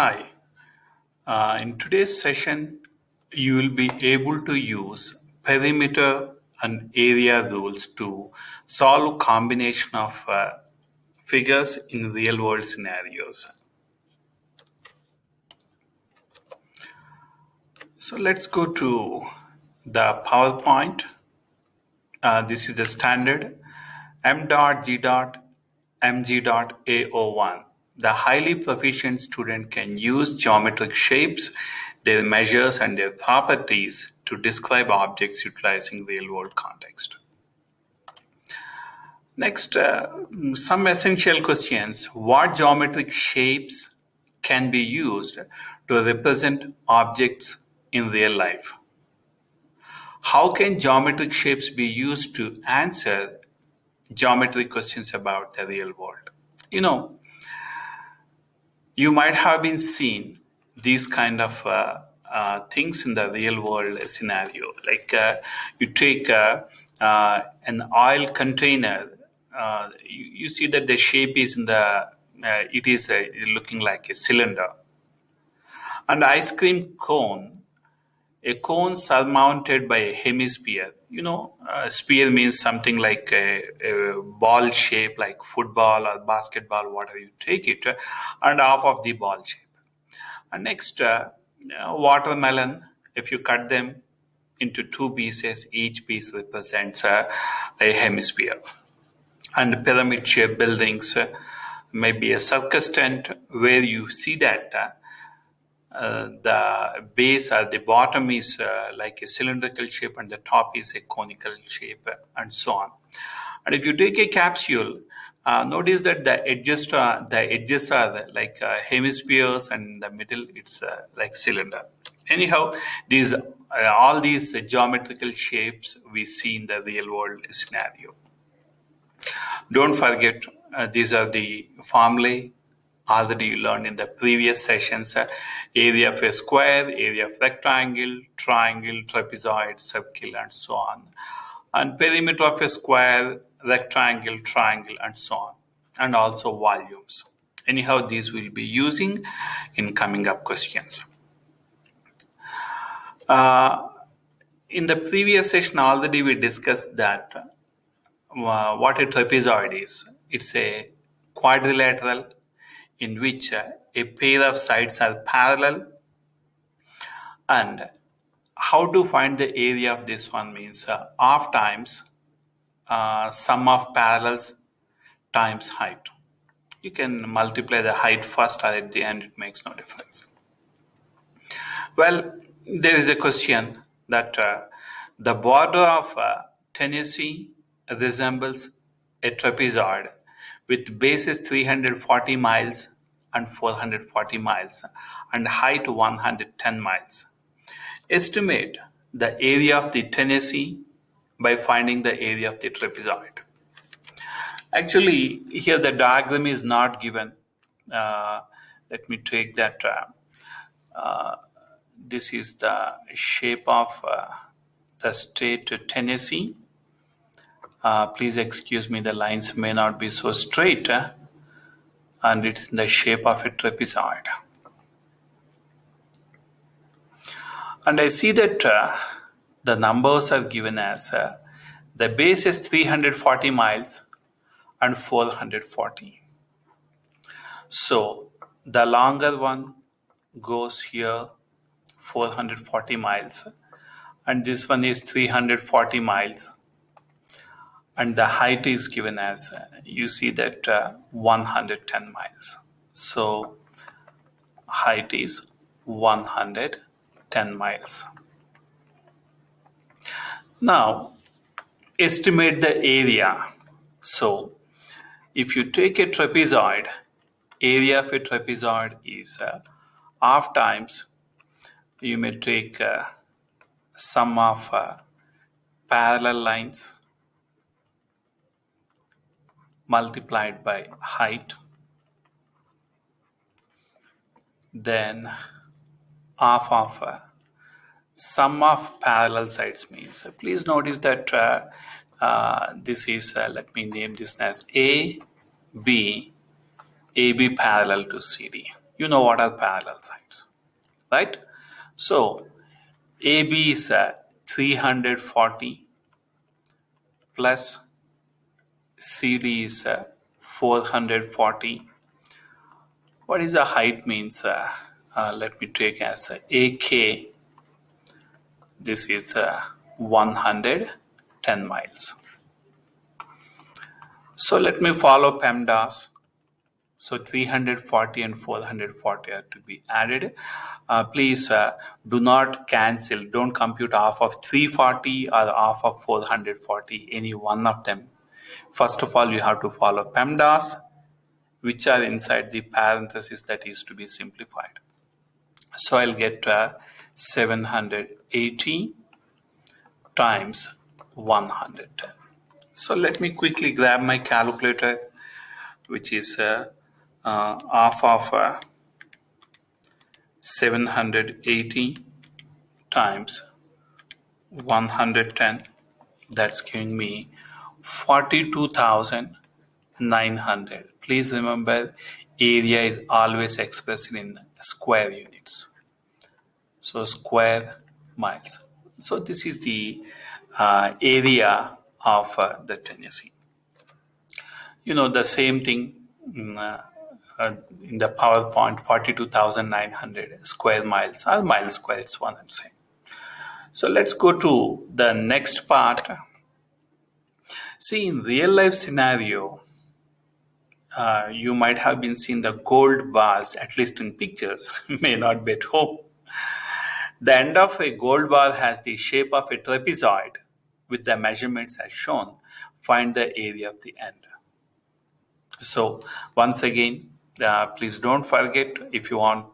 Hi, in today's session, you will be able to use perimeter and area rules to solve combination of figures in real world scenarios. So let's go to the PowerPoint. This is the standard m dot g dot mg dot ao1. The highly proficient student can use geometric shapes, their measures, and their properties to describe objects utilizing real world context. Next, some essential questions. What geometric shapes can be used to represent objects in real life? How can geometric shapes be used to answer geometric questions about the real world? You know, you might have been seeing these kind of things in the real world scenario. Like you take an oil container, you see that the shape is in it is looking like a cylinder. And ice cream cone, a cone surmounted by a hemisphere. A sphere means something like a ball shape, like football or basketball, whatever you take it, and half of the ball shape. And next, watermelon, if you cut them into two pieces, each piece represents a hemisphere. And pyramid shaped buildings, maybe a circus tent, where you see that the base or the bottom is like a cylindrical shape and the top is a conical shape, and so on. And if you take a capsule, notice that the edges are like hemispheres, and in the middle it's like cylinder. Anyhow, these all these geometrical shapes we see in the real world scenario. Don't forget, these are the formulae already you learned in the previous sessions. Area of a square, area of rectangle, triangle, trapezoid, circle, and so on. And perimeter of a square, rectangle, triangle, and so on. And also volumes. Anyhow, these we'll be using in coming up questions. In the previous session, already we discussed that what a trapezoid is. It's a quadrilateral in which a pair of sides are parallel, and how to find the area of this one means half times sum of parallels times height. You can multiply the height first or at the end, it makes no difference. Well, there is a question that the border of Tennessee resembles a trapezoid with bases 340 miles and 440 miles and height 110 miles. Estimate the area of the Tennessee by finding the area of the trapezoid. Actually, here the diagram is not given. Let me take that. This is the shape of the state Tennessee. Please excuse me, the lines may not be so straight, and it's in the shape of a trapezoid. And I see that the numbers are given as the base is 340 miles and 440. So the longer one goes here 440 miles, and this one is 340 miles, and the height is given as you see that 110 miles. So height is 110 miles. Now estimate the area. So if you take a trapezoid, area of a trapezoid is half times, you may take sum of parallel lines multiplied by height, then half of sum of parallel sides means. Please notice that this is, let me name this as AB parallel to CD. You know what are parallel sides, right? So AB is 340 plus CD is 440. What is the height means? Let me take as AK. This is 110 miles. So let me follow PEMDAS. So 340 and 440 are to be added. Please do not cancel. Don't compute half of 340 or half of 440, any one of them. First of all, you have to follow PEMDAS, which are inside the parenthesis that is to be simplified. So I'll get 780 times 110. So let me quickly grab my calculator, which is half of 780 times 110. That's giving me 42,900. Please remember, area is always expressed in square units. So square miles. So this is the area of the Tennessee. You know, the same thing in the PowerPoint, 42,900 square miles or miles square, it's one and same. So let's go to the next part. See, in real life scenario, you might have been seeing the gold bars, at least in pictures, may not be at home. The end of a gold bar has the shape of a trapezoid with the measurements as shown. Find the area of the end. So once again, please don't forget, if you want,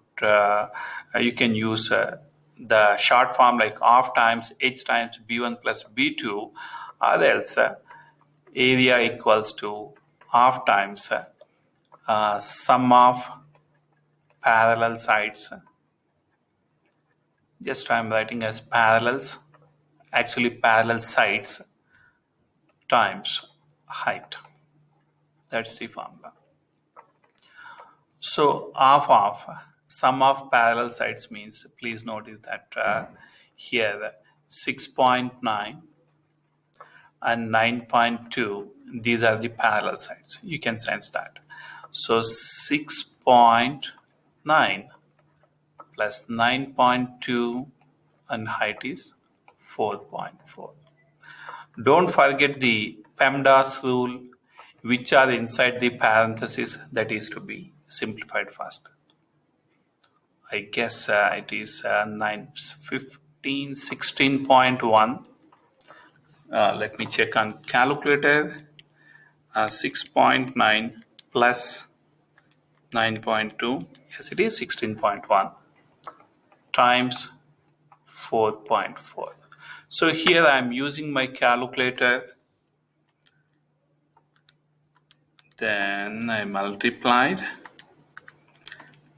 you can use the short form like half times h times b1 plus b2, or else area equals to half times sum of parallel sides. Just I'm writing as parallels, actually parallel sides times height. That's the formula. So half of sum of parallel sides means, please notice that here 6.9 and 9.2, these are the parallel sides. You can sense that. So 6.9 plus 9.2 and height is 4.4. Don't forget the PEMDAS rule, which are inside the parenthesis that is to be simplified first. I guess it is 16.1. Let me check on calculator. 6.9 plus 9.2. Yes, it is 16.1 times 4.4. So here I am using my calculator. Then I multiplied.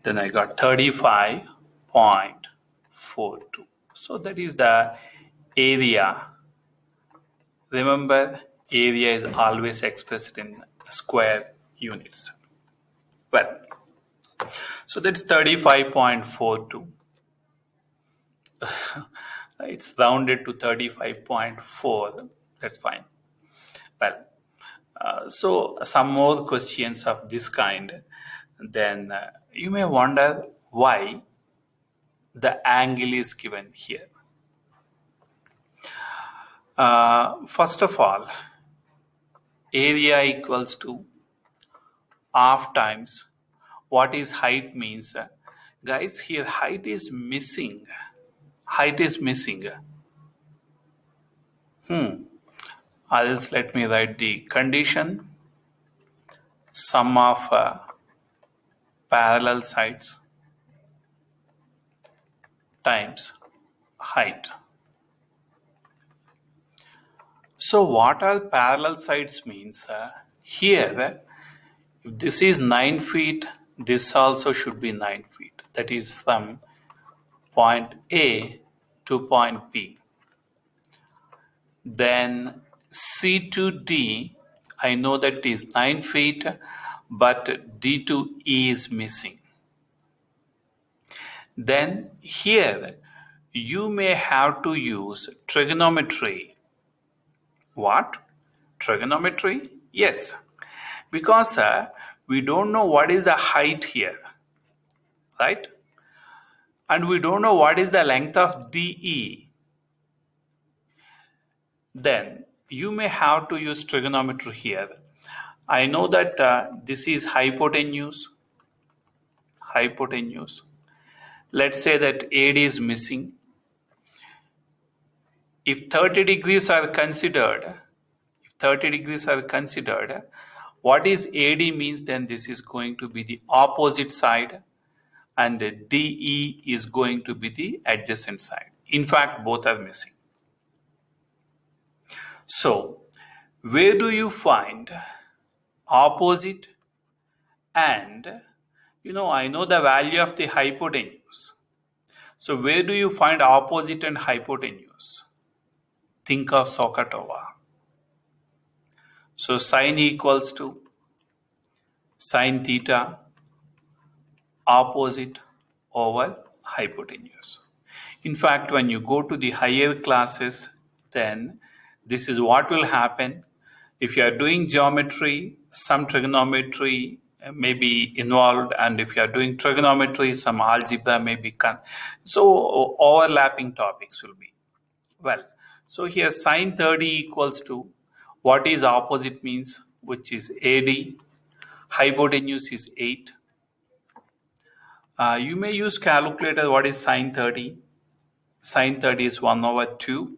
Then I got 35.42. So that is the area. Remember, area is always expressed in square units. Well, so that's 35.42. It's rounded to 35.4. That's fine. Well, so some more questions of this kind. Then you may wonder why the angle is given here. First of all, area equals to half times what is height means. Guys, here height is missing. Height is missing. Or else let me write the condition. Sum of parallel sides times height. So what are parallel sides means? Here, if this is 9 feet, this also should be 9 feet. That is from point A to point B. Then C to D, I know that it is 9 feet, but D to E is missing. then here you may have to use trigonometry. What? Trigonometry? Yes, because we don't know what is the height here, right? And we don't know what is the length of DE. Then you may have to use trigonometry here. I know that this is hypotenuse. Hypotenuse. Let's say that AD is missing. If 30 degrees are considered, if 30 degrees are considered, what is AD means, then this is going to be the opposite side and DE is going to be the adjacent side. In fact, both are missing. So, where do you find opposite and, I know the value of the hypotenuse. So, where do you find opposite and hypotenuse? Think of Sokotova. So, sine equals to sine theta opposite over hypotenuse. In fact, when you go to the higher classes, then this is what will happen. If you are doing geometry, some trigonometry may be involved, and if you are doing trigonometry, some algebra may be so overlapping topics will be. Well, so here sine 30 equals to what is opposite means, which is AD. Hypotenuse is 8. You may use calculator. What is sine 30? Sine 30 is 1 over 2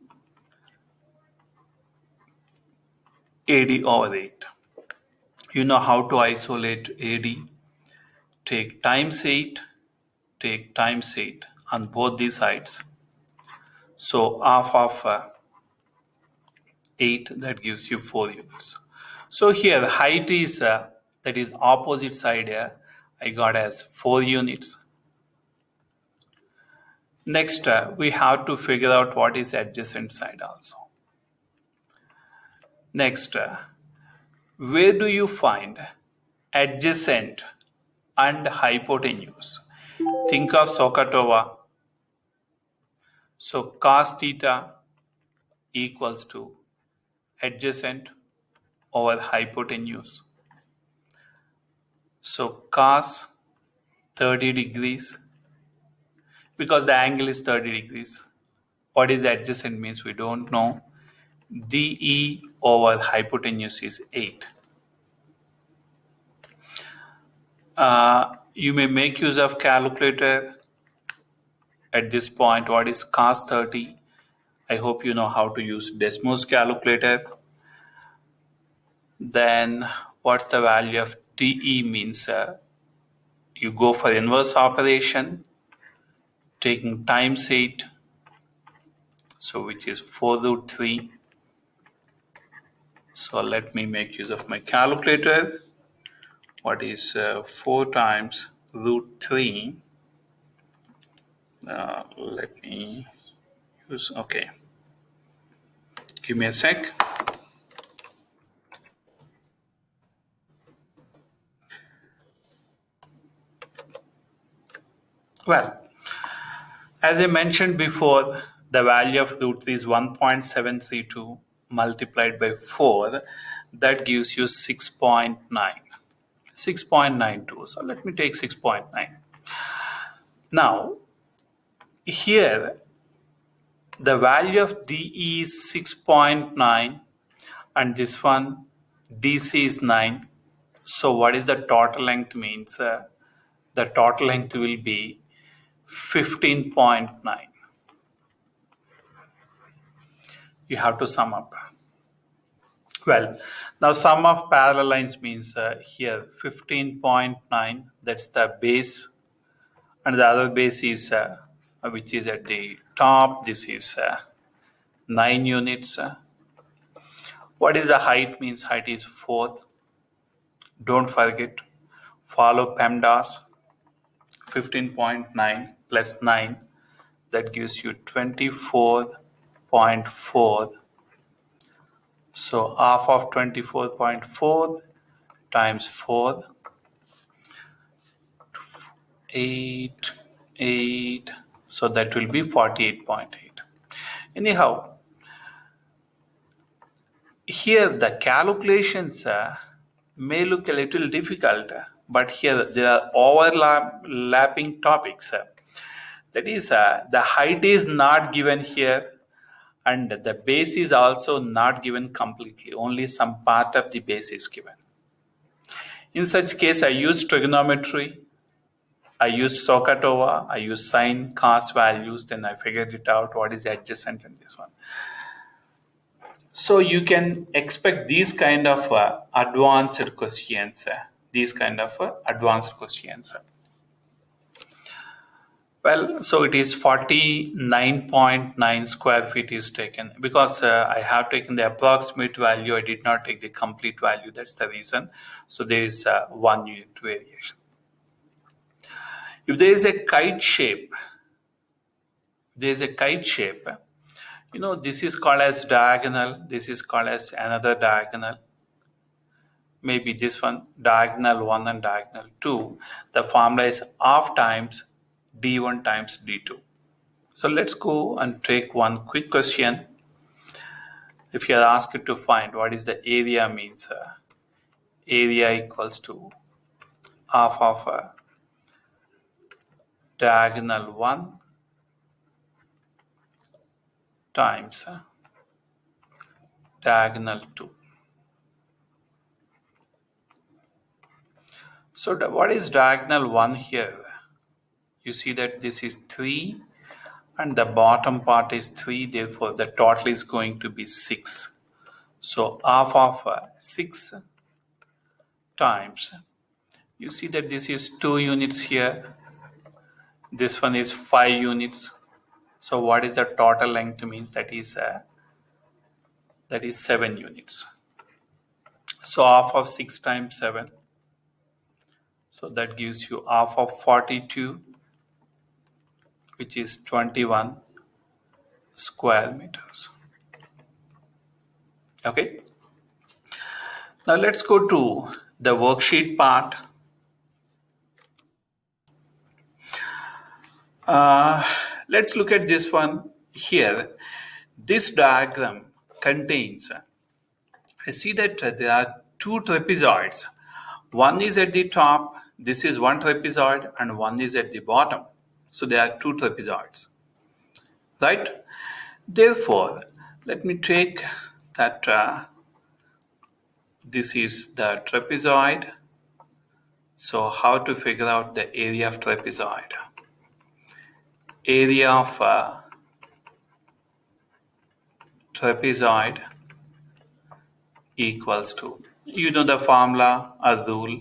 AD over 8. You know how to isolate AD. Take times 8, take times 8 on both these sides. So half of 8, that gives you 4 units. So here height is, that is opposite side here, I got as 4 units. Next, we have to figure out what is adjacent side also. Next, where do you find adjacent and hypotenuse? Think of Sokotova. So cos theta equals to adjacent over hypotenuse. So cos 30 degrees, because the angle is 30 degrees. What is adjacent means we don't know. DE over hypotenuse is 8. You may make use of calculator at this point. What is cos 30? I hope you know how to use Desmos calculator. Then what's the value of DE means, you go for inverse operation, taking times 8, so which is 4 root 3. So let me make use of my calculator. What is 4 times root 3? Let me use, okay. Give me a sec. Well, as I mentioned before, the value of root 3 is 1.732 multiplied by 4. That gives you 6.9. 6.92. So let me take 6.9. Now, here the value of DE is 6.9 and this one DC is 9. So what is the total length means? The total length will be 15.9. You have to sum up. Well, now sum of parallel lines means here 15.9, that's the base, and the other base is which is at the top. This is 9 units. What is the height means? Height is 4. Don't forget, follow PEMDAS. 15.9 plus 9, that gives you 24.4. So half of 24.4 times 4, 8, 8. So that will be 48.8. Anyhow, here the calculations may look a little difficult, but here there are overlapping topics. That is, the height is not given here, and the base is also not given completely. Only some part of the base is given. In such case, I use trigonometry, I use SOHCAHTOA, I use sine, cos values, then I figured it out what is adjacent in this one. So you can expect these kind of advanced questions. Advanced questions. Well, so it is 49.9 square feet is taken because I have taken the approximate value. I did not take the complete value. That's the reason. So there is 1 unit variation. If there is a kite shape, this is called as diagonal. This is called as another diagonal. Maybe this one, diagonal 1 and diagonal 2. The formula is half times d1 times d2. So let's go and take one quick question. If you are asked to find what is the area means, area equals to half of diagonal 1 times diagonal 2. So what is diagonal 1 here? You see that this is 3 and the bottom part is 3, therefore the total is going to be 6. So half of 6 times, you see that this is 2 units here, this one is 5 units. So what is the total length means? That is 7 units. So half of 6 times 7. So that gives you half of 42, which is 21 square meters. Okay. Now let's go to the worksheet part. Let's look at this one here. This diagram contains, I see that there are 2 trapezoids. One is at the top, this is one trapezoid, and one is at the bottom. So there are 2 trapezoids, right? Therefore, let me take that this is the trapezoid. So how to figure out the area of trapezoid? Area of trapezoid equals to, you know the formula or rule.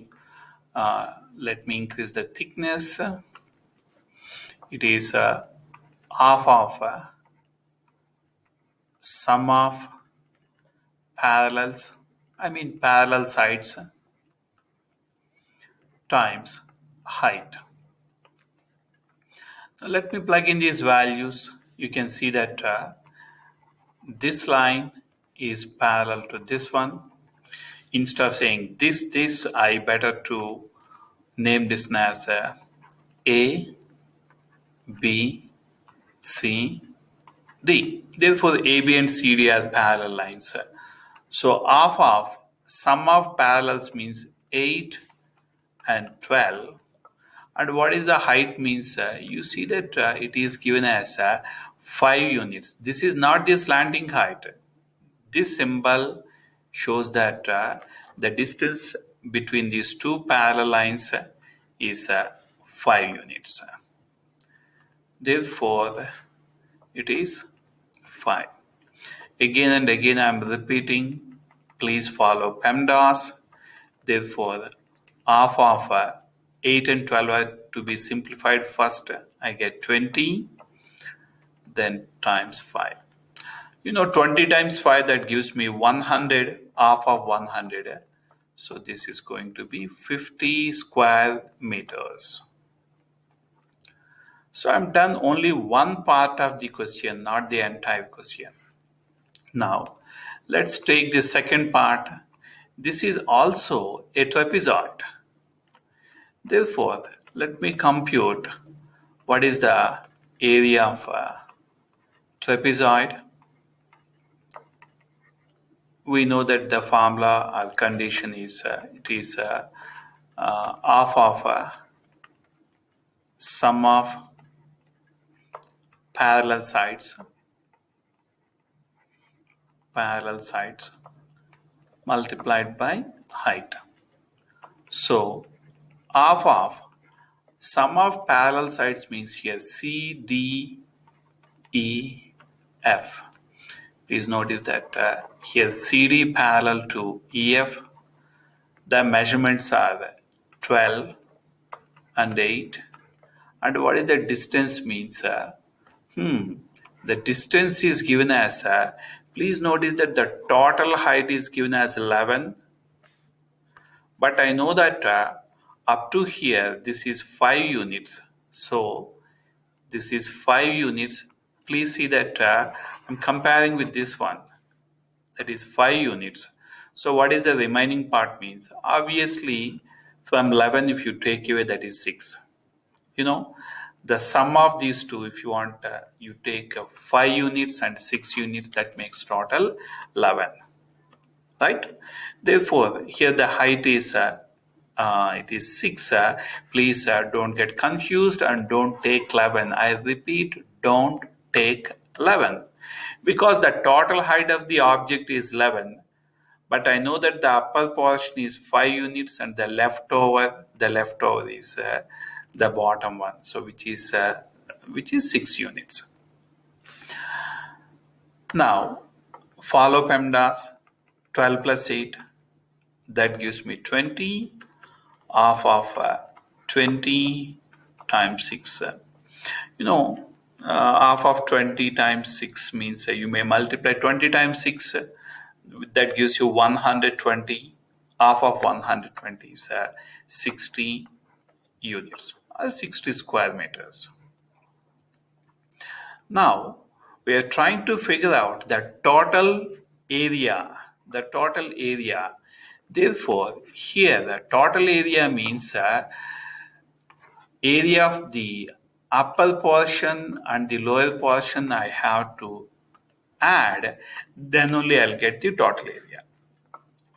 Let me increase the thickness. It is half of sum of parallel sides times height. Now let me plug in these values. You can see that this line is parallel to this one. Instead of saying this, I better to name this as A, B, C, D. Therefore, A, B, and C, D are parallel lines. So half of sum of parallels means 8 and 12. And what is the height means? You see that it is given as 5 units. This is not the slanting height. This symbol shows that the distance between these 2 parallel lines is 5 units. Therefore, it is 5. Again and again I am repeating, please follow PEMDAS. Therefore, half of 8 and 12 are to be simplified first. I get 20, then times 5. 20 times 5, that gives me 100, half of 100. So this is going to be 50 square meters. So I'm done only one part of the question, not the entire question. Now, let's take the second part. This is also a trapezoid. Therefore, let me compute What is the area of trapezoid? We know that the formula or condition is it is half of sum of parallel sides multiplied by height. So half of sum of parallel sides means here C, D, E, F. Please notice that here CD parallel to EF, the measurements are 12 and 8. And what is the distance means? The distance is given as, please notice that the total height is given as 11. But I know that up to here, this is 5 units. So this is 5 units. Please see that I'm comparing with this one. That is 5 units. So what is the remaining part means? Obviously, from 11, if you take away, that is 6. You know, the sum of these two, if you want, you take 5 units and 6 units, that makes total 11. Right? Therefore, here the height is it is 6. Please don't get confused and don't take 11. I repeat, don't take 11 because the total height of the object is 11. But I know that the upper portion is 5 units and the leftover is the bottom one. So which is 6 units. Now follow PEMDAS. 12 plus 8, that gives me 20. Half of 20 times 6. Half of 20 times 6 means you may multiply 20 times 6. That gives you 120. Half of 120 is 60 units, or 60 square meters. Now, we are trying to figure out the total area. Therefore, here the total area means area of the upper portion and the lower portion I have to add, then only I'll get the total area.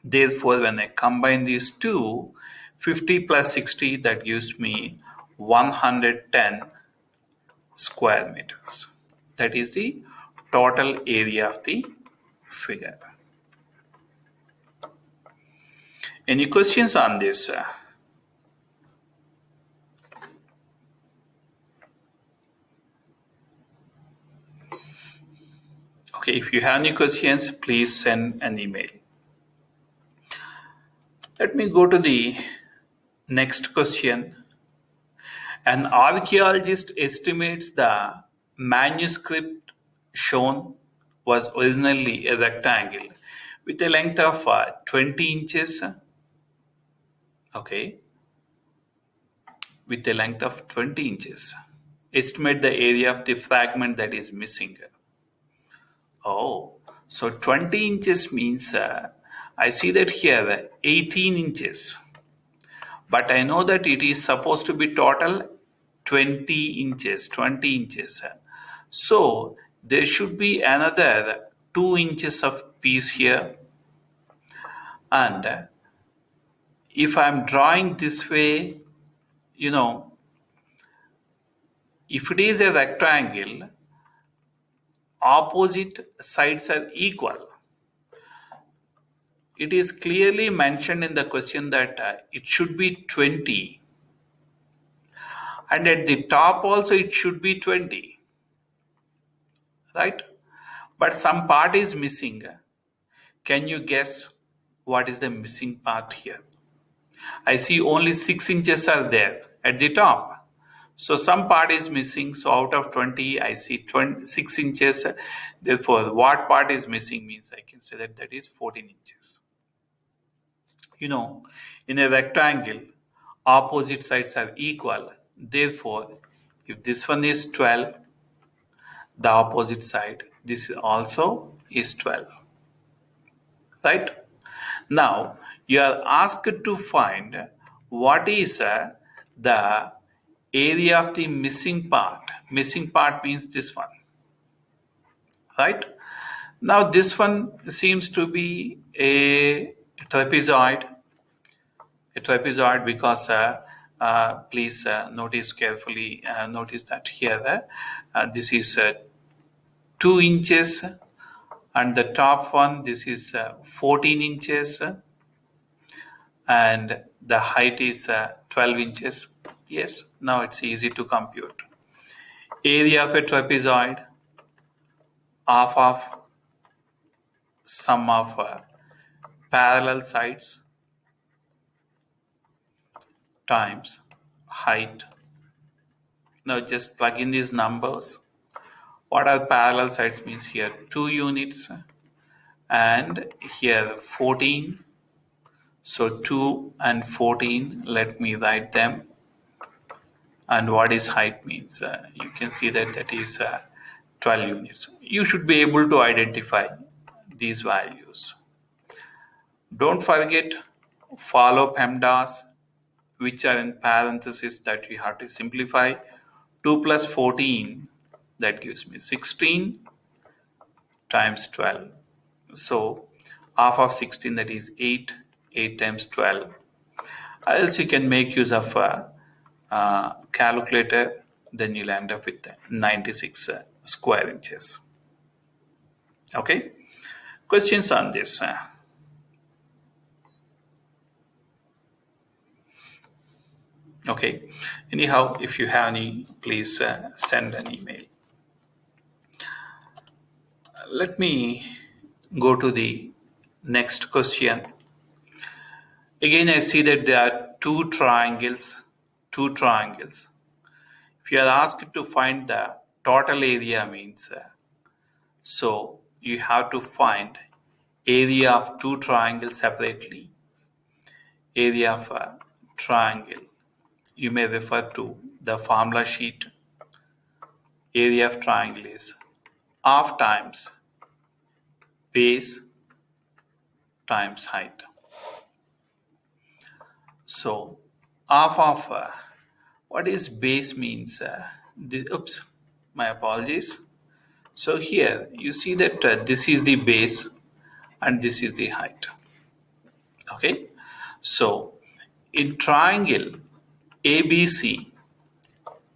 Therefore, when I combine these two, 50 plus 60, that gives me 110 square meters. That is the total area of the figure. Any questions on this? Okay, if you have any questions, please send an email. Let me go to the next question. An archaeologist estimates the manuscript shown was originally a rectangle with a length of 20 inches. Okay, with a length of 20 inches. Estimate the area of the fragment that is missing. Oh, so 20 inches means I see that here 18 inches. But I know that it is supposed to be total 20 inches. So there should be another 2 inches of piece here. And if I'm drawing this way, if it is a rectangle, opposite sides are equal. It is clearly mentioned in the question that it should be 20. And at the top also it should be 20. Right? But some part is missing. Can you guess what is the missing part here? I see only 6 inches are there at the top. So some part is missing. So out of 20, I see 6 inches. Therefore, what part is missing means I can say that is 14 inches. In a rectangle, opposite sides are equal. Therefore, if this one is 12, the opposite side, this also is 12. Right? Now, you are asked to find what is the area of the missing part means this one, right? Now this one seems to be trapezoid trapezoid because please notice carefully, notice that here this is 2 inches, and the top one this is 14 inches, and the height is 12 inches. Yes, now it's easy to compute. Area of a trapezoid, half of sum of parallel sides times height. Now just plug in these numbers. What are parallel sides means here? 2 units, and here 14. So 2 and 14, let me write them. And what is height means? You can see that that is 12 units. You should be able to identify these values. Don't forget, follow PEMDAS, which are in parentheses that we have to simplify. 2 plus 14, that gives me 16 times 12. So half of 16, that is 8. 8 times 12. Else you can make use of a calculator, then you'll end up with 96 square inches. Okay, questions on this? Okay, anyhow, if you have any, please send an email. Let me go to the next question. Again, I see that there are two triangles. If you are asked to find the total area means, so you have to find area of two triangles separately. Area of a triangle, you may refer to the formula sheet. Area of triangle is half times base times height. So half of what is base means? Oops, my apologies. So here you see that this is the base and this is the height. Okay, so in triangle ABC,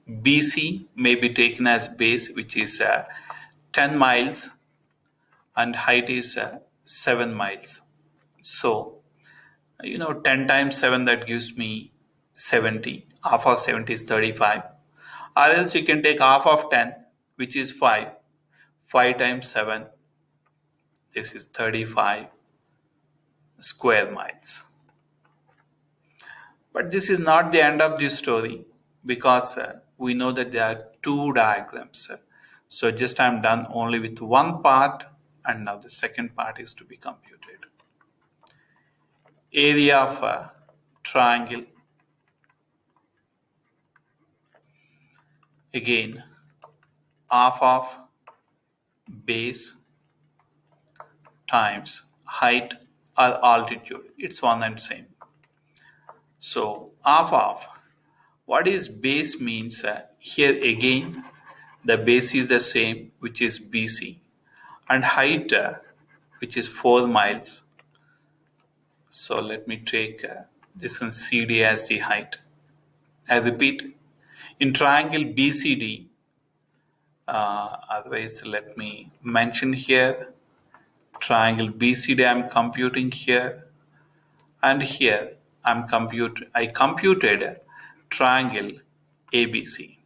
BC may be taken as base, which is 10 miles, and height is 7 miles. So 10 times 7, that gives me 70. Half of 70 is 35. Or else you can take half of 10, which is 5. 5 times 7, this is 35 square miles. But this is not the end of this story, because we know that there are two diagrams. So just I'm done only with one part, and now the second part is to be computed. Area of a triangle. Again, half of base times height or altitude. It's one and same. So half of what is base means, here again the base is the same, which is BC, and height which is 4 miles. So let me take this one CD as the height. I repeat, in triangle BCD, otherwise let me mention here, triangle BCD I'm computing here, and here I computed triangle ABC.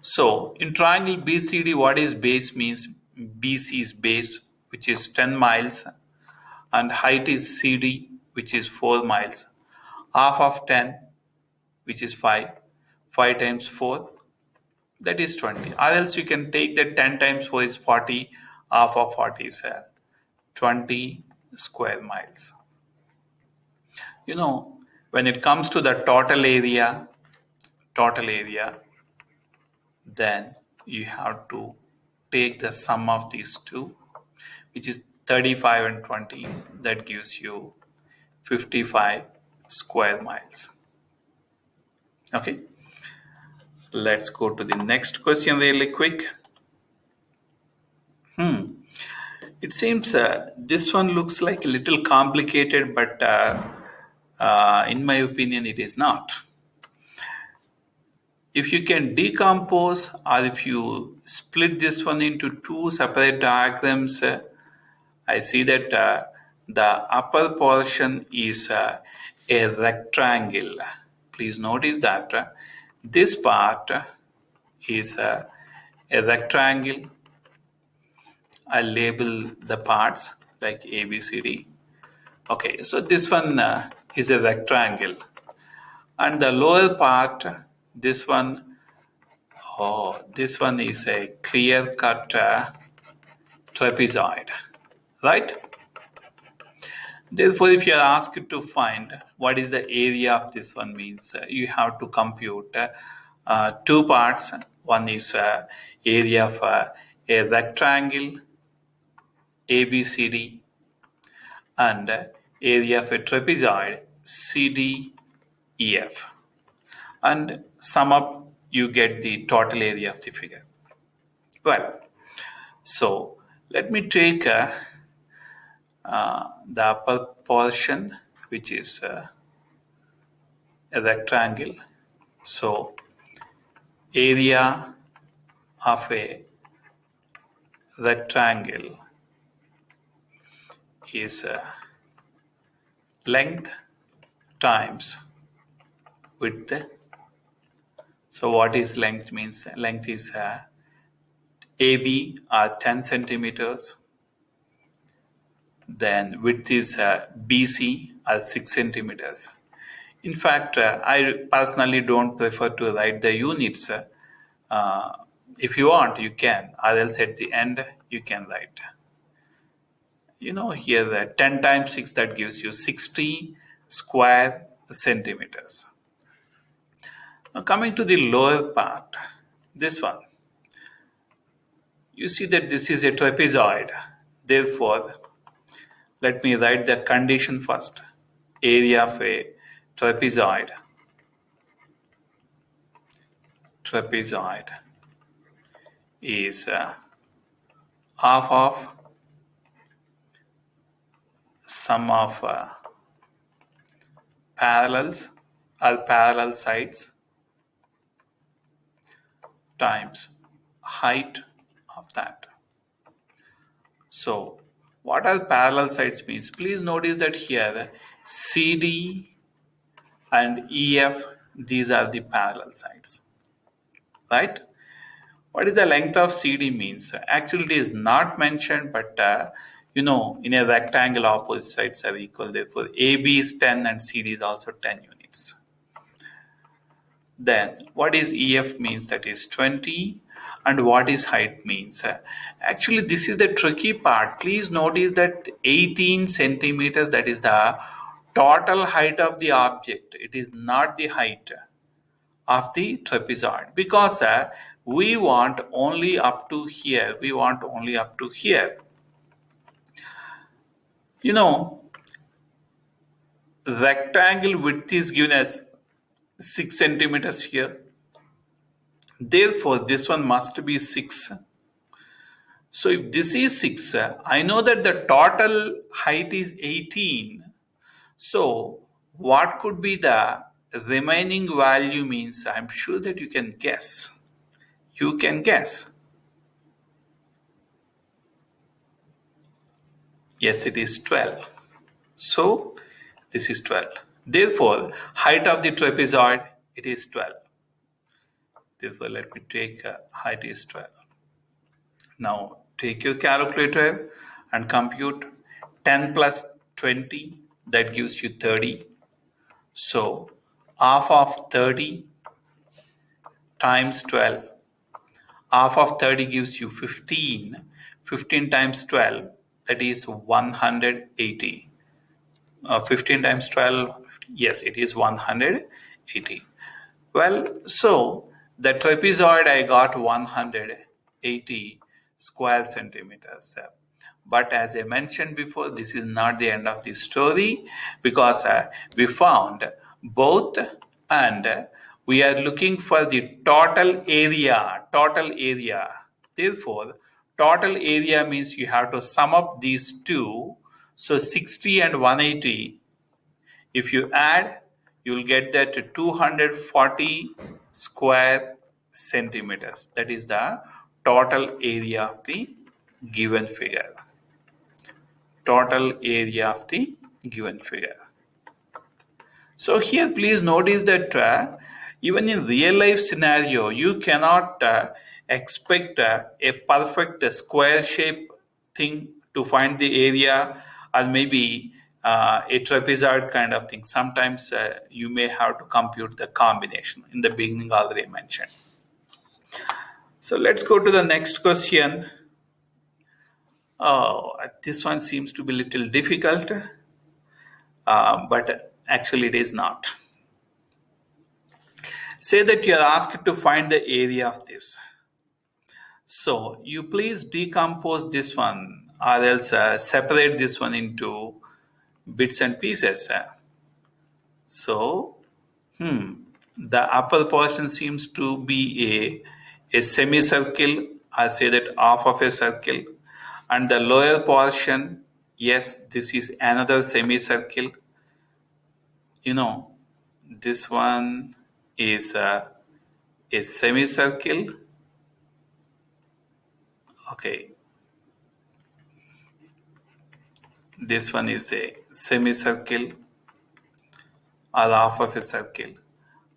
So in triangle BCD, what is base means? BC is base, which is 10 miles, and height is CD, which is 4 miles. Half of 10, which is 5. 5 times 4, that is 20. Or else you can take that 10 times 4 is 40. Half of 40 is 20 square miles. When it comes to the total area, then you have to take the sum of these two, which is 35 and 20. That gives you 55 square miles. Okay, let's go to the next question really quick. It seems this one looks like a little complicated, but in my opinion, it is not. If you can decompose or if you split this one into two separate diagrams, I see that the upper portion is a rectangle. Please notice that this part is a rectangle. I label the parts like A, B, C, D. Okay, so this one is a rectangle. And the lower part, this one, oh, this one is a clear cut trapezoid, right? Therefore, if you are asked to find what is the area of this one, means you have to compute two parts. One is area of a rectangle ABCD and area of a trapezoid CDEF, and sum up you get the total area of the figure. Well, so let me take the upper portion, which is a rectangle. So area of a rectangle is length times width. So what is length? Means length is AB are 10 centimeters. Then width is BC are 6 centimeters. In fact, I personally don't prefer to write the units. If you want, you can, or else at the end you can write. Here the 10 times 6, that gives you 60 square centimeters. Now coming to the lower part, this one, you see that this is a trapezoid. Therefore, let me write the condition first. Area of a trapezoid is half of sum of parallels or parallel sides times height of that. So what are parallel sides means? Please notice that here CD and EF, these are the parallel sides, right? What is the length of CD means? Actually, it is not mentioned, but in a rectangle, opposite sides are equal. Therefore, AB is 10 and CD is also 10 units. Then, what is EF means? That is 20. And what is height means? Actually, this is the tricky part. Please notice that 18 centimeters, that is the total height of the object. It is not the height of the trapezoid, because we want only up to here. Rectangle width is given as 6 centimeters here. Therefore, this one must be 6. So if this is 6, I know that the total height is 18. So what could be the remaining value means? I'm sure that you can guess. Yes, it is 12. So this is 12. Therefore, height of the trapezoid, it is 12. Therefore, let me take height is 12. Now, take your calculator and compute 10 plus 20, that gives you 30. So, half of 30 times 12. Half of 30 gives you 15. 15 times 12, that is 180. 15 times 12, yes, it is 180. Well, so the trapezoid, I got 180 square centimeters. But as I mentioned before, this is not the end of the story, because we found both, and We are looking for the total area. Total area. Therefore, total area means you have to sum up these two. So 60 and 180, if you add, you'll get that 240 square centimeters. That is the total area of the given figure. Total area of the given figure. So here please notice that even in real life scenario, you cannot expect a perfect square shape thing to find the area, or maybe a trapezoid kind of thing. Sometimes you may have to compute the combination. In the beginning already mentioned. So let's go to the next question. Oh, this one seems to be a little difficult, but actually it is not. Say that you are asked to find the area of this. So you please decompose this one, or else separate this one into bits and pieces. So the upper portion seems to be a semicircle, I say that half of a circle, and the lower portion, yes, this is another semicircle. This one is a semicircle. Okay, this one is a semicircle or half of a circle,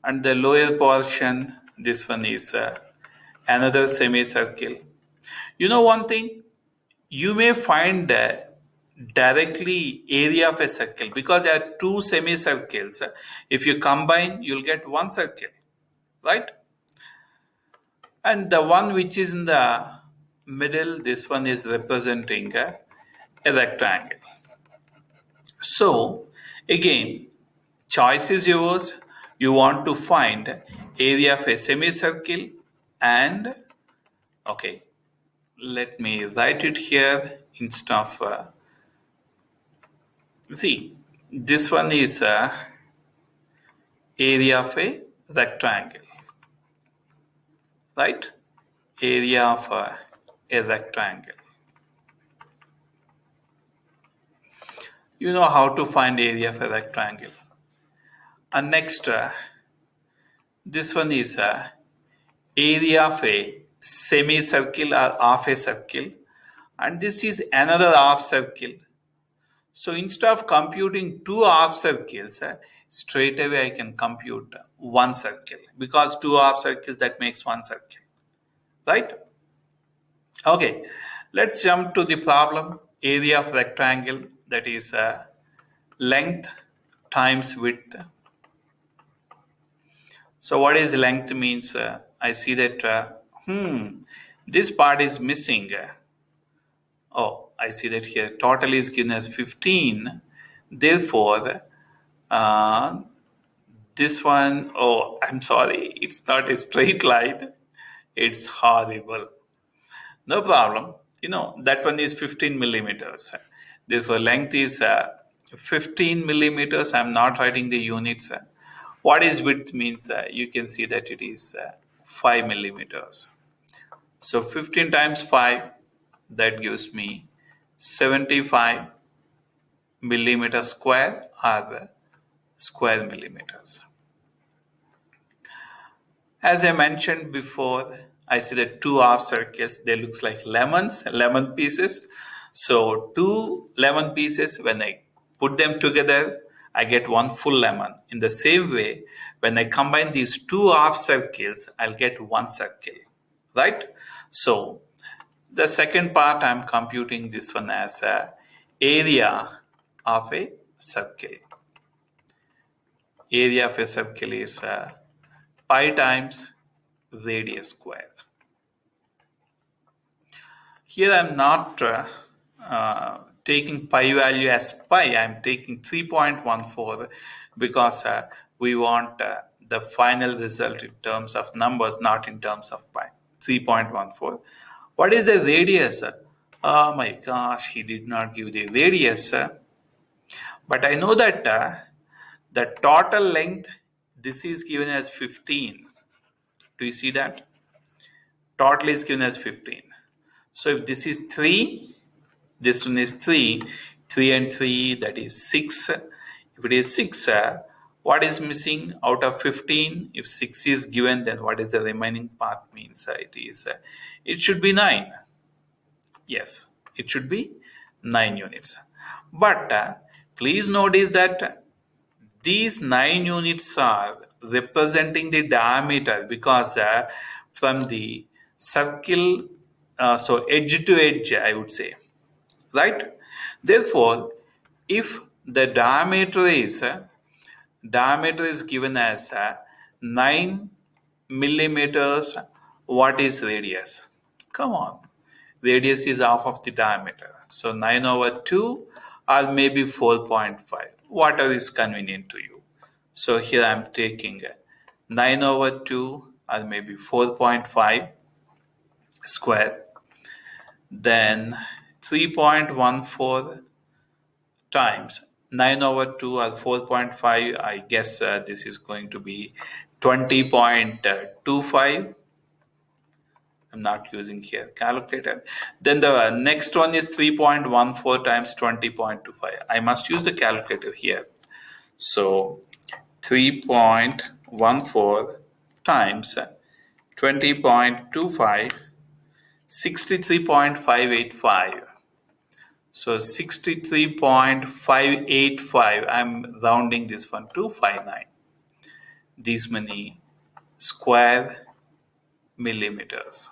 and the lower portion, this one is another semicircle. One thing, you may find directly area of a circle because there are two semicircles. If you combine, you'll get one circle, right? And the one which is in the middle, this one is representing a rectangle. So again, choice is yours. You want to find area of a semicircle, and okay, let me write it here instead of see, this one is area of a rectangle, right? Area of a rectangle. You know how to find area of a rectangle. And next, this one is area of a semicircle or half a circle, and this is another half circle. So instead of computing two half circles, straight away I can compute one circle, because two half circles, that makes one circle, right? Okay, let's jump to the problem. Area of rectangle, that is length times width. So what is length means? I see that this part is missing. Oh, I see that here total is given as 15. Therefore, this one, oh, I'm sorry, it's not a straight line. It's horrible. No problem. That one is 15 millimeters. Therefore, length is 15 millimeters. I'm not writing the units. What is width means? You can see that it is 5 millimeters. So 15 times 5, that gives me 75 millimeters square, or square millimeters. As I mentioned before, I see the two half circles. They look like lemon pieces. So two lemon pieces, when I put them together, I get one full lemon. In the same way, when I combine these two half circles, I'll get one circle, right? So the second part, I'm computing this one as area of a circle. Area of a circle is pi times radius square. Here I'm not taking pi value as pi, I'm taking 3.14 because we want the final result in terms of numbers, not in terms of pi. 3.14. What is the radius? Oh my gosh, he did not give the radius. But I know that the total length, this is given as 15. Do you see that? Total is given as 15. So if this is 3, this one is 3, 3 and 3, that is 6. If it is 6, what is missing out of 15? If 6 is given, then what is the remaining part means? It should be 9. Yes, it should be 9 units. But please notice that these 9 units are representing the diameter, because from the circle, so edge to edge, I would say, right? Therefore, if the diameter is given as 9 millimeters, what is radius? Come on, radius is half of the diameter. So 9 over 2 or maybe 4.5, whatever is convenient to you. So here I am taking 9 over 2 or maybe 4.5 square. Then 3.14 times 9 over 2 or 4.5, I guess this is going to be 20.25. I'm not using here calculator. Then the next one is 3.14 times 20.25. I must use the calculator here. So 3.14 times 20.25, 63.585. So 63.585, I'm rounding this one to 59. These many square millimeters.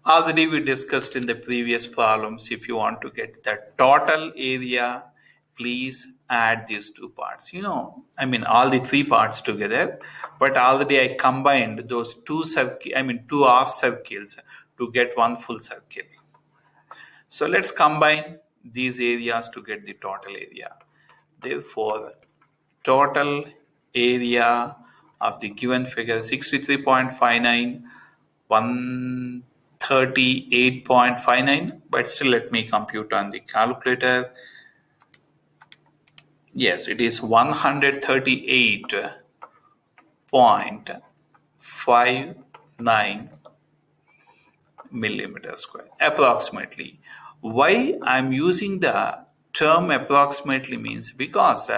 Already we discussed in the previous problems, if you want to get the total area, please add these two parts. All the three parts together, but already I combined those two half circles to get one full circle. So let's combine these areas to get the total area. Therefore, total area of the given figure 63.59, 138.59, but still let me compute on the calculator. Yes, it is 138.59 millimeter square approximately. Why I'm using the term approximately means because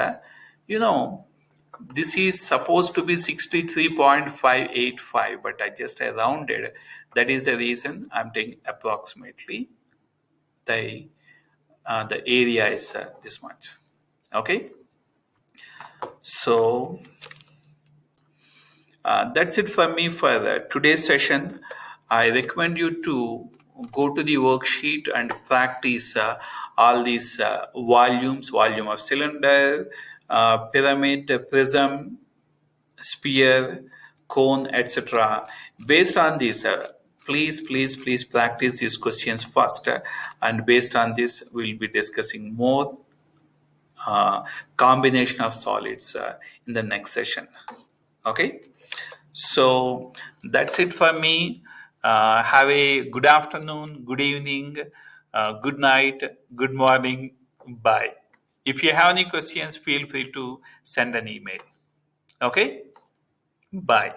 this is supposed to be 63.585, but I rounded. That is the reason I'm taking approximately. The area is this much. Okay, so that's it for me for today's session. I recommend you to go to the worksheet and practice all these volume of cylinder, pyramid, prism, sphere, cone, etc. Based on this, please practice these questions first, and based on this, we'll be discussing more combination of solids in the next session. Okay, so that's it for me. Have a good afternoon, good evening, good night, good morning. Bye. If you have any questions, feel free to send an email. Okay, bye.